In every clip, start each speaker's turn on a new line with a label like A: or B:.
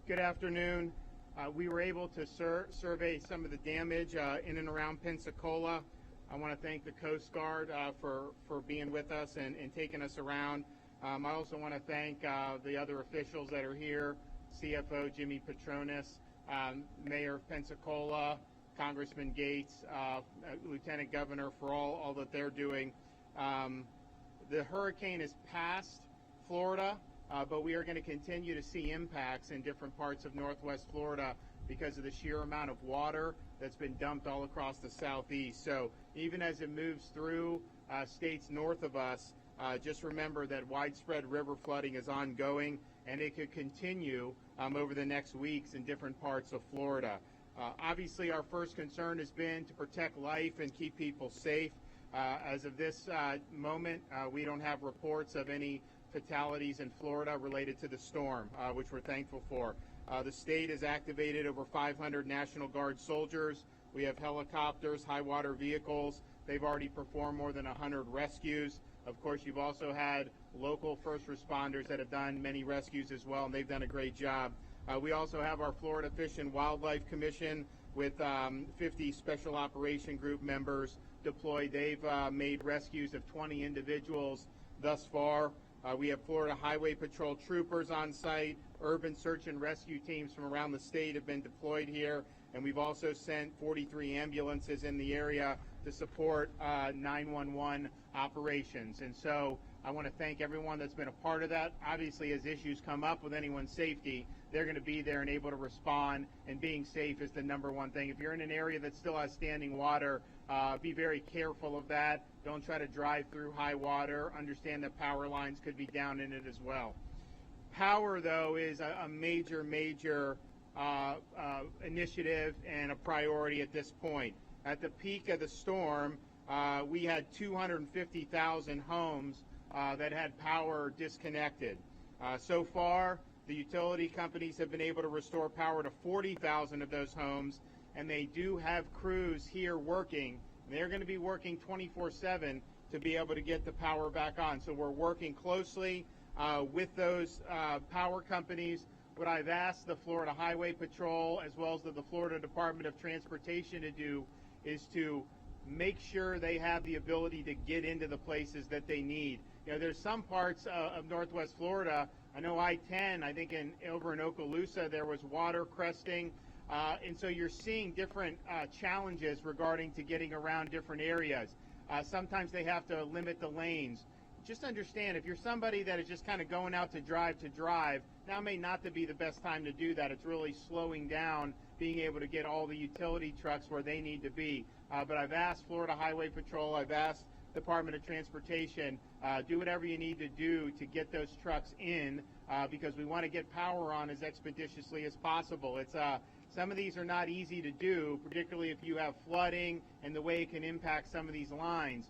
A: Good afternoon. We were able to survey some of the damage in and around Pensacola. I want to thank the Coast Guard for being with us and taking us around. I also want to thank the other officials that are here, CFO Jimmy Petronas, Mayor of Pensacola, Congressman Gaetz, Lieutenant Governor, for all that they're doing. The hurricane is past Florida, but we are going to continue to see impacts in different parts of Northwest Florida because of the sheer amount of water that's been dumped all across the southeast. So even as it moves through states north of us, just remember that widespread river flooding is ongoing, and it could continue over the next weeks in different parts of Florida. Obviously, our first concern has been to protect life and keep people safe. As of this moment, we don't have reports of any fatalities in Florida related to the storm, which we're thankful for. The state has activated over 500 National Guard soldiers. We have helicopters, high water vehicles. They've already performed more than 100 rescues. Of course, you've also had local first responders that have done many rescues as well, and they've done a great job. We also have our Florida Fish and Wildlife Commission with 50 Special Operation Group members deployed. They've made rescues of 20 individuals thus far. We have Florida Highway Patrol troopers on site. Urban search and rescue teams from around the state have been deployed here, and we've also sent 43 ambulances in the area to support 911 operations. And so I want to thank everyone that's been a part of that. Obviously, as issues come up with anyone's safety, they're going to be there and able to respond, and being safe is the number one thing. If you're in an area that still has standing water, be very careful of that. Don't try to drive through high water. Understand that power lines could be down in it as well. Power, though, is a major initiative and a priority at this point. At the peak of the storm, we had 250,000 homes that had power disconnected. So far, the utility companies have been able to restore power to 40,000 of those homes, and they do have crews here working. They're going to be working 24/7 to be able to get the power back on. So we're working closely with those power companies. What I've asked the Florida Highway Patrol as well as the Florida Department of Transportation to do is to make sure they have the ability to get into the places that they need. You know, there's some parts of Northwest Florida. I know I-10, I think over in Okaloosa, there was water cresting. And so you're seeing different challenges regarding to getting around different areas. Sometimes they have to limit the lanes. Just understand, if you're somebody that is just kind of going out to drive, now may not be the best time to do that. It's really slowing down being able to get all the utility trucks where they need to be. But I've asked Florida Highway Patrol, I've asked Department of Transportation, do whatever you need to do to get those trucks in because we want to get power on as expeditiously as possible. It's some of these are not easy to do, particularly if you have flooding and the way it can impact some of these lines.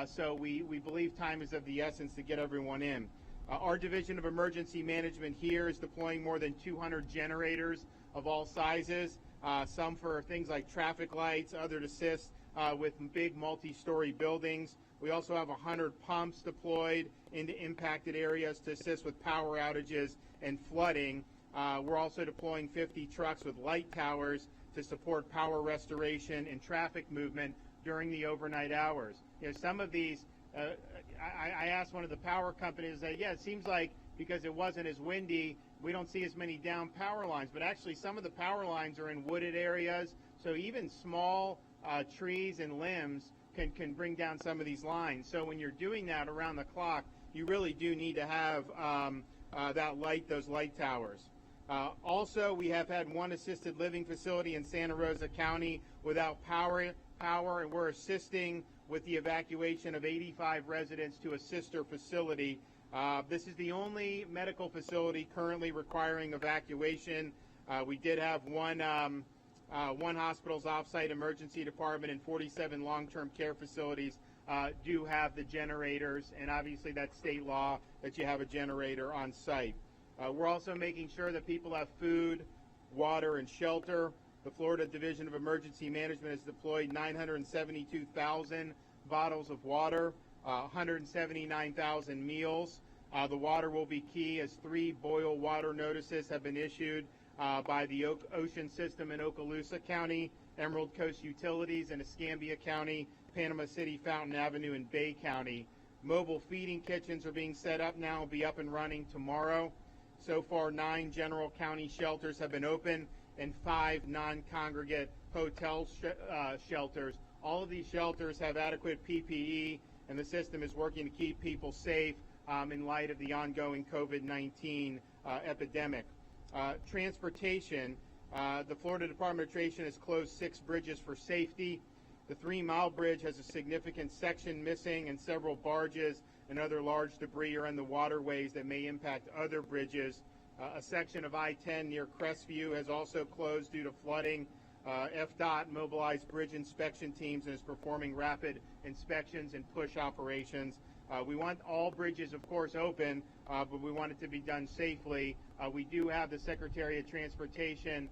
A: So we believe time is of the essence to get everyone in. Our Division of Emergency Management here is deploying more than 200 generators of all sizes, some for things like traffic lights, other to assist with big multi-story buildings. We also have 100 pumps deployed into impacted areas to assist with power outages and flooding. We're also deploying 50 trucks with light towers to support power restoration and traffic movement during the overnight hours. You know, some of these, I asked one of the power companies, yeah, it seems like because it wasn't as windy, we don't see as many down power lines. But actually, some of the power lines are in wooded areas, so even small trees and limbs can bring down some of these lines. So when you're doing that around the clock, you really do need to have those light towers. Also, we have had one assisted living facility in Santa Rosa County without power, and we're assisting with the evacuation of 85 residents to a sister facility. This is the only medical facility currently requiring evacuation. We did have one hospital's off-site emergency department and 47 long-term care facilities do have the generators, and obviously that's state law that you have a generator on site. We're also making sure that people have food, water, and shelter. The Florida Division of Emergency Management has deployed 972,000 bottles of water, 179,000 meals. The water will be key as 3 boil water notices have been issued by the Ocean System in Okaloosa County, Emerald Coast Utilities in Escambia County, Panama City, Fountain Avenue in Bay County. Mobile feeding kitchens are being set up now, will be up and running tomorrow. So far, 9 general county shelters have been open and 5 non-congregate hotel shelters. All of these shelters have adequate PPE, and the system is working to keep people safe in light of the ongoing COVID-19 epidemic. Transportation, the Florida Department of Transportation has closed 6 bridges for safety. The 3 Mile Bridge has a significant section missing, and several barges and other large debris are in the waterways that may impact other bridges. A section of I-10 near Crestview has also closed due to flooding. FDOT mobilized bridge inspection teams and is performing rapid inspections and push operations. We want all bridges, of course, open, but we want it to be done safely. We do have the Secretary of Transportation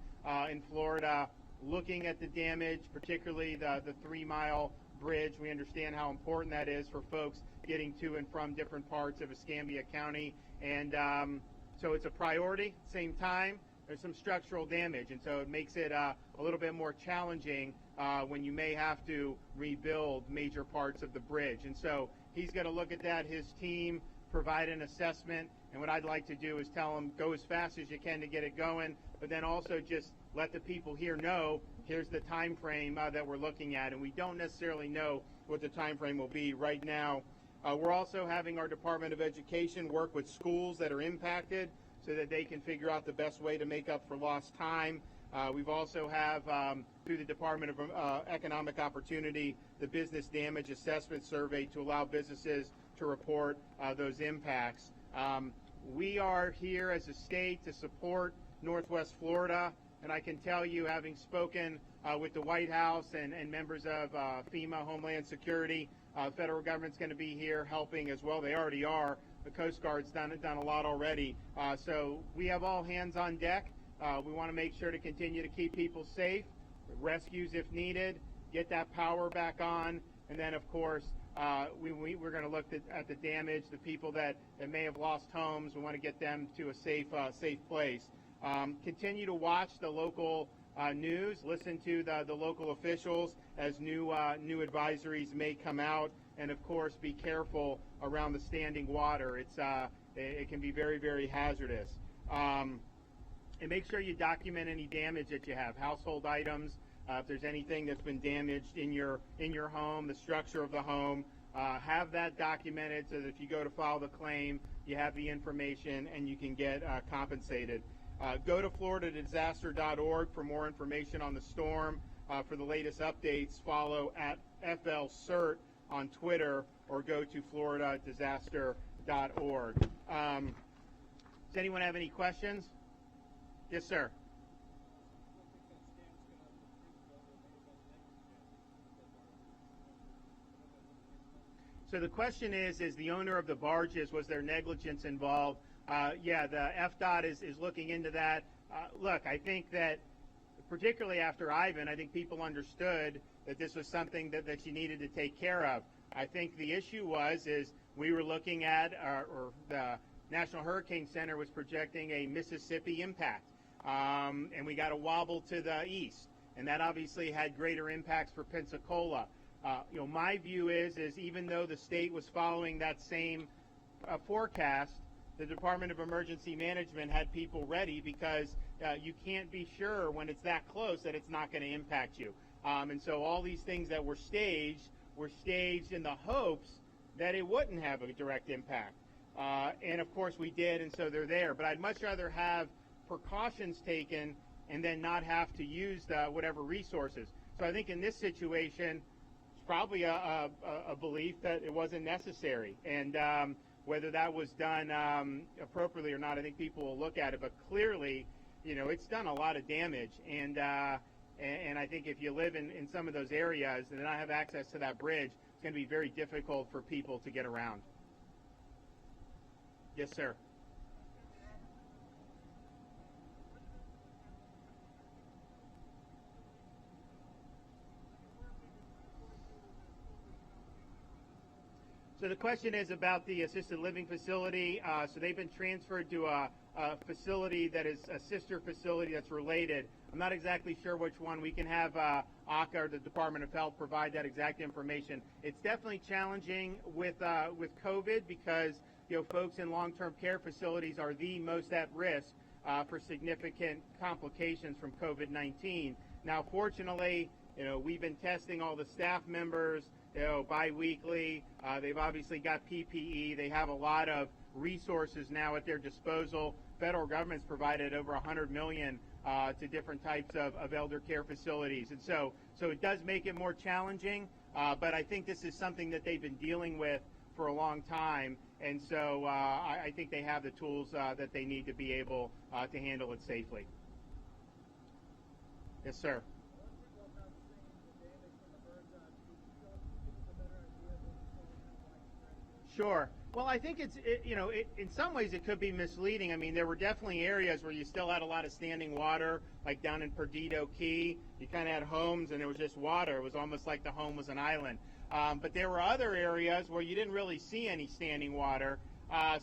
A: in Florida looking at the damage, particularly the 3 Mile Bridge. We understand how important that is for folks getting to and from different parts of Escambia County, and so it's a priority. At the same time, there's some structural damage, and so it makes it a little bit more challenging when you may have to rebuild major parts of the bridge. And so he's going to look at that, his team, provide an assessment, and what I'd like to do is tell him, go as fast as you can to get it going, but then also just let the people here know, here's the time frame that we're looking at, and we don't necessarily know what the time frame will be right now. We're also having our Department of Education work with schools that are impacted so that they can figure out the best way to make up for lost time. We've also have, through the Department of Economic Opportunity, the Business Damage Assessment Survey to allow businesses to report those impacts. We are here as a state to support Northwest Florida, and I can tell you, having spoken with the White House and members of FEMA, Homeland Security, federal government's going to be here helping as well. They already are. The Coast Guard's done a lot already. So we have all hands on deck. We want to make sure to continue to keep people safe, rescues if needed, get that power back on, and then, of course, we're going to look at the damage, the people that may have lost homes. We want to get them to a safe place. Continue to watch the local news, listen to the local officials as new advisories may come out, and of course be careful around the standing water. It can be very, very hazardous. And make sure you document any damage that you have, household items, if there's anything that's been damaged in your home, the structure of the home, have that documented so that if you go to file the claim, you have the information and you can get compensated. Go to floridadisaster.org for more information on the storm. For the latest updates, follow at FLCERT on Twitter or go to floridadisaster.org. Does anyone have any questions? Yes, sir. So the question is the owner of the barges, was there negligence involved? Yeah, the FDOT is looking into that. Look, I think that particularly after Ivan, I think people understood that this was something that you needed to take care of. I think the issue is we were looking at, or the National Hurricane Center was projecting a Mississippi impact, and we got a wobble to the east, and that obviously had greater impacts for Pensacola. My view is even though the state was following that same forecast, the Department of Emergency Management had people ready because you can't be sure when it's that close that it's not going to impact you. And so all these things that were staged in the hopes that it wouldn't have a direct impact. And of course we did, and so they're there. But I'd much rather have precautions taken and then not have to use whatever resources. So I think in this situation, it's probably a belief that it wasn't necessary. And whether that was done appropriately or not, I think people will look at it. But clearly, it's done a lot of damage. And I think if you live in some of those areas and not have access to that bridge, it's going to be very difficult for people to get around. Yes, sir. So the question is about the assisted living facility. So they've been transferred to a facility that is a sister facility that's related. I'm not exactly sure which one. We can have ACA or the Department of Health provide that exact information. It's definitely challenging with COVID because folks in long-term care facilities are the most at risk for significant complications from COVID-19. Now, fortunately, we've been testing all the staff members, bi-weekly. They've obviously got PPE. They have a lot of resources now at their disposal. Federal government's provided over $100 million to different types of elder care facilities. And so it does make it more challenging, but I think this is something that they've been dealing with for a long time. And so I think they have the tools that they need to be able to handle it safely. Yes, sir. Sure. Well, I think in some ways it could be misleading. I mean, there were definitely areas where you still had a lot of standing water, like down in Perdido Key. You kind of had homes and there was just water. It was almost like the home was an island. But there were other areas where you didn't really see any standing water.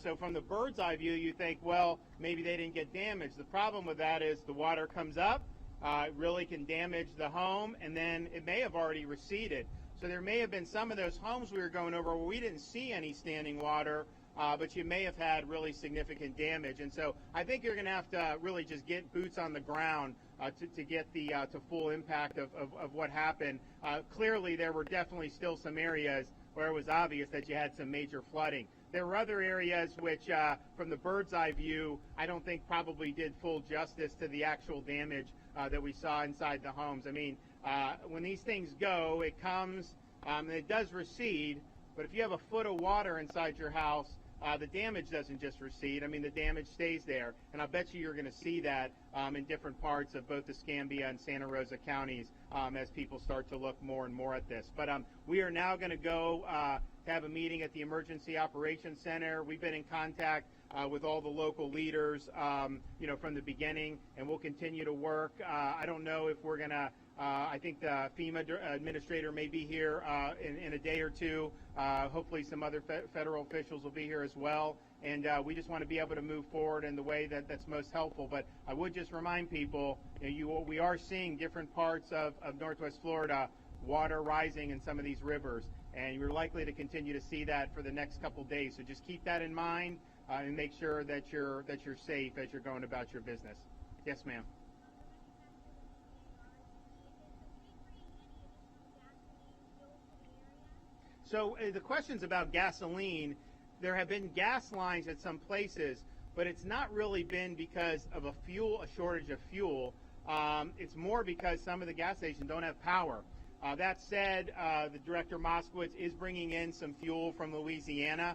A: So from the bird's eye view, you think, well, maybe they didn't get damaged. The problem with that is the water comes up, it really can damage the home, and then it may have already receded. So there may have been some of those homes we were going over where we didn't see any standing water, but you may have had really significant damage. And so I think you're going to have to really just get boots on the ground to get the to full impact of what happened. Clearly, there were definitely still some areas where it was obvious that you had some major flooding. There were other areas which, from the bird's eye view, I don't think probably did full justice to the actual damage that we saw inside the homes. I mean, when these things go, it comes and it does recede, but if you have a foot of water inside your house, the damage doesn't just recede. I mean, the damage stays there, and I bet you're going to see that in different parts of both the Escambia and Santa Rosa counties as people start to look more and more at this. But we are now going to go to have a meeting at the Emergency Operations Center. We've been in contact with all the local leaders, from the beginning, and we'll continue to work. I don't know if we're going to I think the FEMA administrator may be here in a day or two. Hopefully some other federal officials will be here as well. And we just want to be able to move forward in the way that's most helpful. But I would just remind people, we are seeing different parts of Northwest Florida water rising in some of these rivers. And you're likely to continue to see that for the next couple days. So just keep that in mind and make sure that you're safe as you're going about your business. Yes, ma'am. So the questions about gasoline, there have been gas lines at some places, but it's not really been because of a shortage of fuel. It's more because some of the gas stations don't have power. That said, the Director Moskowitz is bringing in some fuel from Louisiana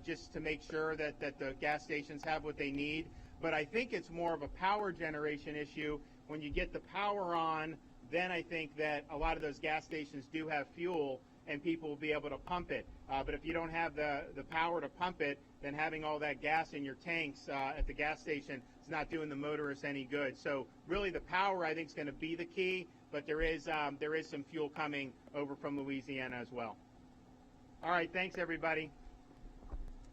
A: just to make sure that the gas stations have what they need. But I think it's more of a power generation issue. When you get the power on, then I think that a lot of those gas stations do have fuel and people will be able to pump it. But if you don't have the power to pump it, then having all that gas in your tanks at the gas station is not doing the motorists any good. So really the power, I think, is going to be the key, but there is some fuel coming over from Louisiana as well. All right, thanks, everybody.